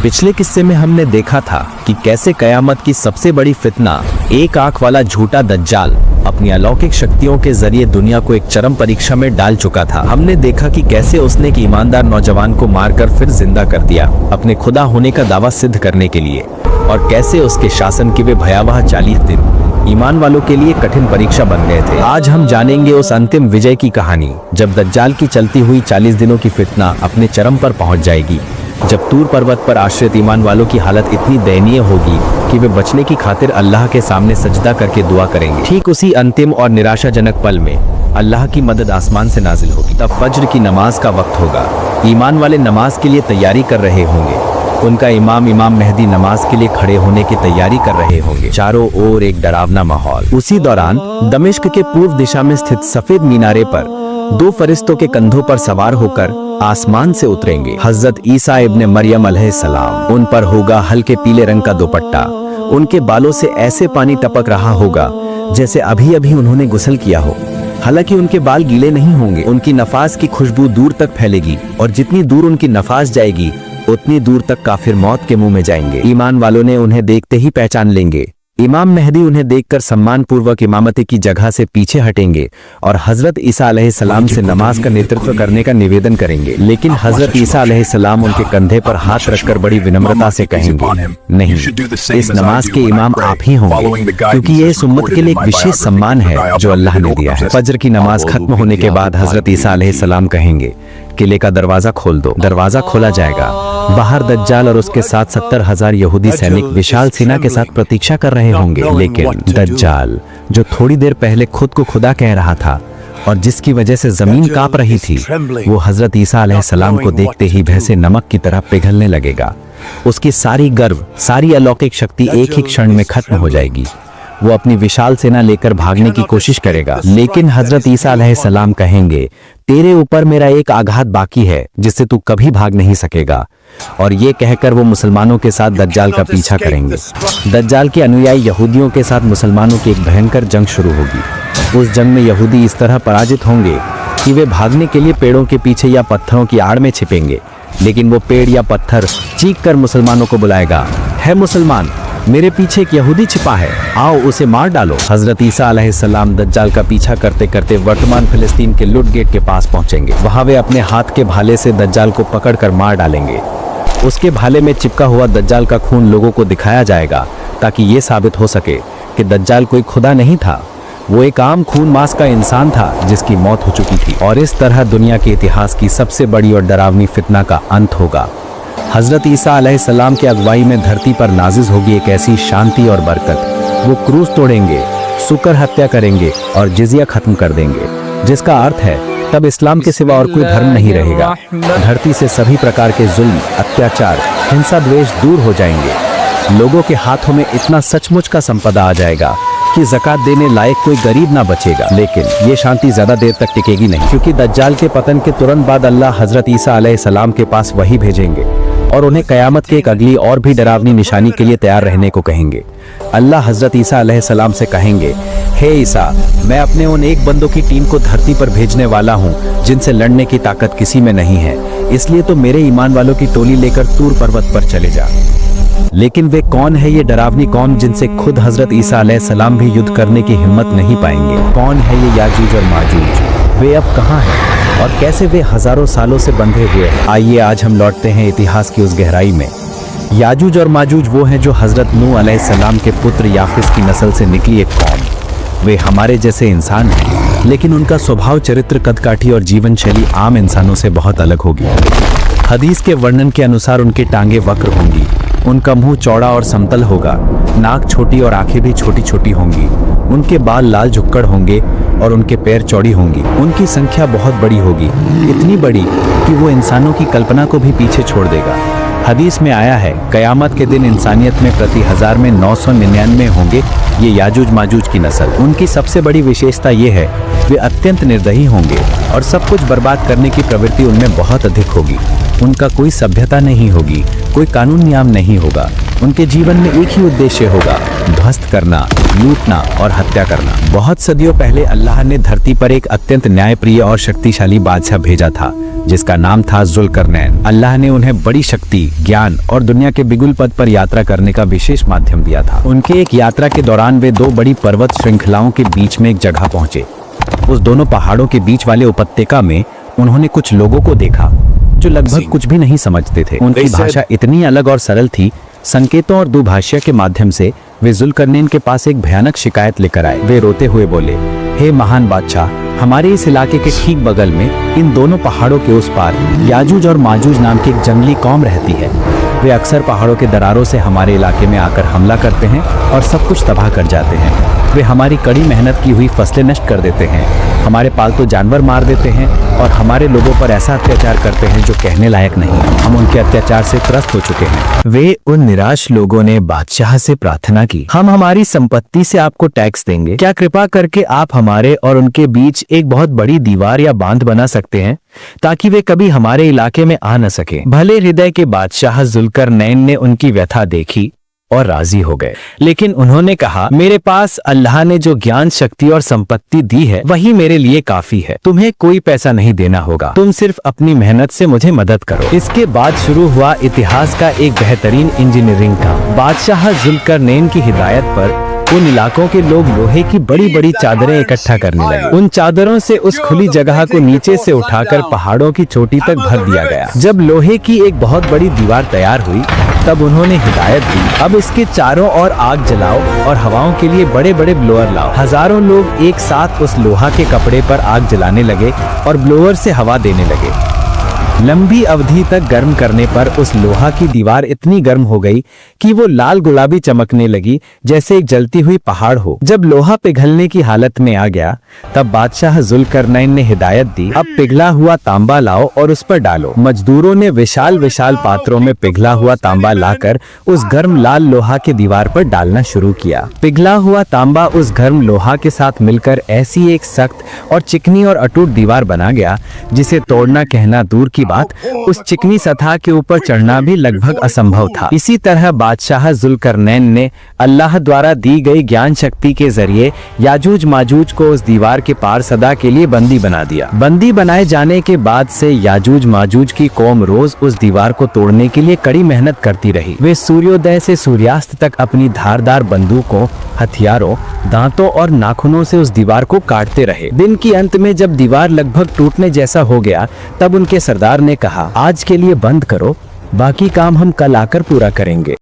पिछले किस्से में हमने देखा था कि कैसे कयामत की सबसे बड़ी फितना, एक आंख वाला झूठा दज्जाल, अपनी अलौकिक शक्तियों के जरिए दुनिया को एक चरम परीक्षा में डाल चुका था। हमने देखा कि कैसे उसने एक ईमानदार नौजवान को मारकर फिर जिंदा कर दिया अपने खुदा होने का दावा सिद्ध करने के लिए, और कैसे उसके शासन के वे भयावह 40 दिन ईमान वालों के लिए कठिन परीक्षा बन गए थे। आज हम जानेंगे उस अंतिम विजय की कहानी, जब दज्जाल की चलती हुई 40 दिनों की फितना अपने चरम पर पहुंच जाएगी, जब तूर पर्वत पर आश्रित ईमान वालों की हालत इतनी दयनीय होगी कि वे बचने की खातिर अल्लाह के सामने सजदा करके दुआ करेंगे। ठीक उसी अंतिम और निराशाजनक पल में अल्लाह की मदद आसमान से नाजिल होगी। तब फज्र की नमाज का वक्त होगा। ईमान वाले नमाज के लिए तैयारी कर रहे होंगे। उनका इमाम मेहदी नमाज के लिए खड़े होने की तैयारी कर रहे होंगे। चारों ओर एक डरावना माहौल। उसी दौरान दमिश्क के पूर्व दिशा में स्थित सफेद मीनारे पर 2 फरिश्तों के कंधों पर सवार होकर आसमान से उतरेंगे। हजरत ईसा इब्ने मरियम अलैहिस्सलाम। उन पर होगा हल्के पीले रंग का दुपट्टा। उनके बालों से ऐसे पानी टपक रहा होगा जैसे अभी अभी उन्होंने गुस्ल किया हो। हालांकि उनके बाल गीले नहीं होंगे। उनकी नफास की खुशबू दूर तक फैलेगी, और जितनी दूर उनकी नफास जाएगी उतनी दूर तक काफिर मौत के मुंह में जाएंगे। ईमान वालों ने उन्हें देखते ही पहचान लेंगे। इमाम मेहदी उन्हें देखकर सम्मान पूर्वक इमामती की जगह से पीछे हटेंगे और हजरत ईसा अलैहिस्सलाम से नमाज का नेतृत्व करने का निवेदन करेंगे। लेकिन हजरत ईसा अलैहिस्सलाम उनके कंधे पर हाथ रखकर बड़ी विनम्रता से कहेंगे, नहीं, इस नमाज के इमाम आप ही होंगे, क्योंकि ये इस उम्मत के लिए एक विशेष सम्मान है जो अल्लाह ने दिया है। फजर की नमाज खत्म होने के बाद हजरत ईसा अलैहिस्सलाम कहेंगे, किले का दरवाजा खोल दो। दरवाजा खोला जाएगा। बाहर दज्जाल और उसके साथ 70,000 यहूदी सैनिक विशाल सेना के साथ प्रतीक्षा कर रहे होंगे। लेकिन दज्जाल, जो थोड़ी देर पहले खुद को खुदा कह रहा था और जिसकी वजह से जमीन कांप रही थी, वो हजरत ईसा अलैहिस्सलाम को देखते ही भय से नमक की तरह पिघलने लगेगा। उसकी सारी गर्व, सारी अलौकिक शक्ति एक ही क्षण में खत्म हो जाएगी। वो अपनी विशाल सेना लेकर भागने की कोशिश करेगा, लेकिन हजरत ईसा अलैहिस्सलाम कहेंगे, तेरे ऊपर मेरा एक आघात बाकी है जिससे तू कभी भाग नहीं सकेगा। और ये कहकर वो मुसलमानों के साथ दज्जाल का पीछा करेंगे। दज्जाल के अनुयायी यहूदियों के साथ मुसलमानों की एक भयंकर जंग शुरू होगी। उस जंग में यहूदी इस तरह पराजित होंगे कि वे भागने के लिए पेड़ों के पीछे या पत्थरों की आड़ में छिपेंगे। लेकिन वो पेड़ या पत्थर चीख कर मुसलमानों को बुलाएगा, है मुसलमान, मेरे पीछे एक यहूदी छिपा है, आओ उसे मार डालो। हजरत ईसा अलैहिस्सलाम दज्जाल का पीछा करते करते वर्तमान फिलिस्तीन के लुट गेट के पास पहुंचेंगे। वहां वे अपने हाथ के भाले से दज्जाल को पकड़कर मार डालेंगे। उसके भाले में चिपका हुआ दज्जाल का खून लोगों को दिखाया जाएगा ताकि ये साबित हो सके कि दज्जाल कोई खुदा नहीं था, वो एक आम खून मांस का इंसान था जिसकी मौत हो चुकी थी। और इस तरह दुनिया के इतिहास की सबसे बड़ी और डरावनी फितना का अंत होगा। हजरत ईसा अलैहिस्सलाम की अगुवाई में धरती पर नाजिल होगी एक ऐसी शांति और बरकत। वो क्रूस तोड़ेंगे, सुकर हत्या करेंगे और जिजिया खत्म कर देंगे, जिसका अर्थ है तब इस्लाम के सिवा और कोई धर्म नहीं रहेगा। धरती से सभी प्रकार के जुल्म, अत्याचार, हिंसा, द्वेष दूर हो जाएंगे। लोगों के हाथों में इतना सचमुच का संपदा आ जाएगा कि ज़कात देने लायक कोई गरीब ना बचेगा। लेकिन ये शांति ज्यादा देर तक टिकेगी नहीं, क्योंकि दज्जाल के पतन के तुरंत बाद अल्लाह हजरत ईसा अलैहिस्सलाम के पास वही भेजेंगे और उन्हें कयामत के एक अगली और भी डरावनी निशानी के लिए तैयार रहने को कहेंगे। अल्लाह हजरत ईसा अलैहिस्सलाम से कहेंगे, हे ईसा, मैं अपने उन एक बंदों की टीम को धरती पर भेजने वाला हूँ जिनसे लड़ने की ताकत किसी में नहीं है, इसलिए तो मेरे ईमान वालों की टोली लेकर तूर पर्वत पर चले जा। लेकिन वे कौन है ये डरावनी कौम जिनसे खुद हजरत ईसा अलैहिस्सलाम भी युद्ध करने की हिम्मत नहीं पाएंगे? कौन है ये याजूज और माजूज? वे अब कहाँ हैं और कैसे वे हजारों सालों से बंधे हुए हैं? आइए आज हम लौटते हैं इतिहास की उस गहराई में। याजूज और माजूज वो हैं जो हजरत नूह अलैहिस्सलाम के पुत्र याफिस की नस्ल से निकली एक कौम। वे हमारे जैसे इंसान हैं, लेकिन उनका स्वभाव, चरित्र, कदकाठी और जीवन शैली आम इंसानों से बहुत अलग होगी। हदीस के वर्णन के अनुसार उनकी टांगें वक्र होंगी, उनका मुंह चौड़ा और समतल होगा, नाक छोटी और आंखें भी छोटी छोटी होंगी, उनके बाल लाल झुक्कड़ होंगे और उनके पैर चौड़ी होंगी। उनकी संख्या बहुत बड़ी होगी, इतनी बड़ी कि वो इंसानों की कल्पना को भी पीछे छोड़ देगा। हदीस में आया है, कयामत के दिन इंसानियत में प्रति 1000 में 999 होंगे ये याजूज माजूज की नस्ल। उनकी सबसे बड़ी विशेषता ये है, वे अत्यंत निर्दयी होंगे और सब कुछ बर्बाद करने की प्रवृत्ति उनमें बहुत अधिक होगी। उनका कोई सभ्यता नहीं होगी, कोई कानून नियम नहीं होगा। उनके जीवन में एक ही उद्देश्य होगा, ध्वस्त करना, लूटना और हत्या करना। बहुत सदियों पहले अल्लाह ने धरती पर एक अत्यंत न्यायप्रिय और शक्तिशाली बादशाह भेजा था जिसका नाम था जुल्करनैन। अल्लाह ने उन्हें बड़ी शक्ति, ज्ञान और दुनिया के बिगुल पद पर यात्रा करने का विशेष माध्यम दिया था। उनके एक यात्रा के दौरान वे दो बड़ी पर्वत श्रृंखलाओं के बीच में एक जगह पहुंचे। उस दोनों पहाड़ों के बीच वाले उपत्यका में उन्होंने कुछ लोगों को देखा जो लगभग कुछ भी नहीं समझते थे। उनकी भाषा इतनी अलग और सरल थी, संकेतों और दुभाषिया के माध्यम से वे जुल्करनैन के पास एक भयानक शिकायत लेकर आए। वे रोते हुए बोले, हे महान बादशाह, हमारे इस इलाके के ठीक बगल में इन दोनों पहाड़ों के उस पार याजूज और माजूज नाम की एक जंगली कौम रहती है। वे अक्सर पहाड़ों के दरारों से हमारे इलाके में आकर हमला करते हैं और सब कुछ तबाह कर जाते हैं। वे हमारी कड़ी मेहनत की हुई फसलें नष्ट कर देते हैं, हमारे पालतू जानवर मार देते हैं और हमारे लोगों पर ऐसा अत्याचार करते हैं जो कहने लायक नहीं। हम उनके अत्याचार से त्रस्त हो चुके हैं। वे उन निराश लोगों ने बादशाह से प्रार्थना की, हम हमारी संपत्ति से आपको टैक्स देंगे। क्या कृपा करके आप हमारे और उनके बीच एक बहुत बड़ी दीवार या बांध बना सकते हैं ताकि वे कभी हमारे इलाके में आ न सके। भले हृदय के बादशाह जुल्करनैन ने उनकी व्यथा देखी और राजी हो गए, लेकिन उन्होंने कहा, मेरे पास अल्लाह ने जो ज्ञान, शक्ति और संपत्ति दी है वही मेरे लिए काफी है। तुम्हें कोई पैसा नहीं देना होगा, तुम सिर्फ अपनी मेहनत से मुझे मदद करो। इसके बाद शुरू हुआ इतिहास का एक बेहतरीन इंजीनियरिंग काम। बादशाह जुल्करनैन की हिदायत पर उन इलाकों के लोग लोहे की बड़ी बड़ी चादरें इकट्ठा करने लगे। उन चादरों से उस खुली जगह को नीचे से उठाकर पहाड़ों की चोटी तक भर दिया गया। जब लोहे की एक बहुत बड़ी दीवार तैयार हुई तब उन्होंने हिदायत दी, अब इसके चारों ओर आग जलाओ और हवाओं के लिए बड़े बड़े ब्लोअर लाओ। हजारों लोग एक साथ उस लोहा के कपड़े पर आग जलाने लगे और ब्लोअर से हवा देने लगे। लंबी अवधि तक गर्म करने पर उस लोहा की दीवार इतनी गर्म हो गई कि वो लाल गुलाबी चमकने लगी जैसे एक जलती हुई पहाड़ हो। जब लोहा पिघलने की हालत में आ गया तब बादशाह जुल्करनैन ने हिदायत दी, अब पिघला हुआ तांबा लाओ और उस पर डालो। मजदूरों ने विशाल विशाल पात्रों में पिघला हुआ तांबा लाकर उस गर्म लाल लोहा की दीवार पर डालना शुरू किया। पिघला हुआ तांबा उस गर्म लोहा के साथ मिलकर ऐसी एक सख्त और चिकनी और अटूट दीवार बना गया जिसे तोड़ना कहना दूर की बात, उस चिकनी सतह के ऊपर चढ़ना भी लगभग असंभव था। इसी तरह बादशाह जुल्करनैन ने अल्लाह द्वारा दी गई ज्ञान शक्ति के जरिए याजूज माजूज को उस दीवार के पार सदा के लिए बंदी बना दिया। बंदी बनाए जाने के बाद से याजूज माजूज की कौम रोज उस दीवार को तोड़ने के लिए कड़ी मेहनत करती रही। वे सूर्योदय से सूर्यास्त तक अपनी धारदार बंदूकों, हथियारों, दांतों और नाखूनों से उस दीवार को काटते रहे। दिन के अंत में जब दीवार लगभग टूटने जैसा हो गया तब उनके सरदार ने कहा, आज के लिए बंद करो, बाकी काम हम कल आकर पूरा करेंगे।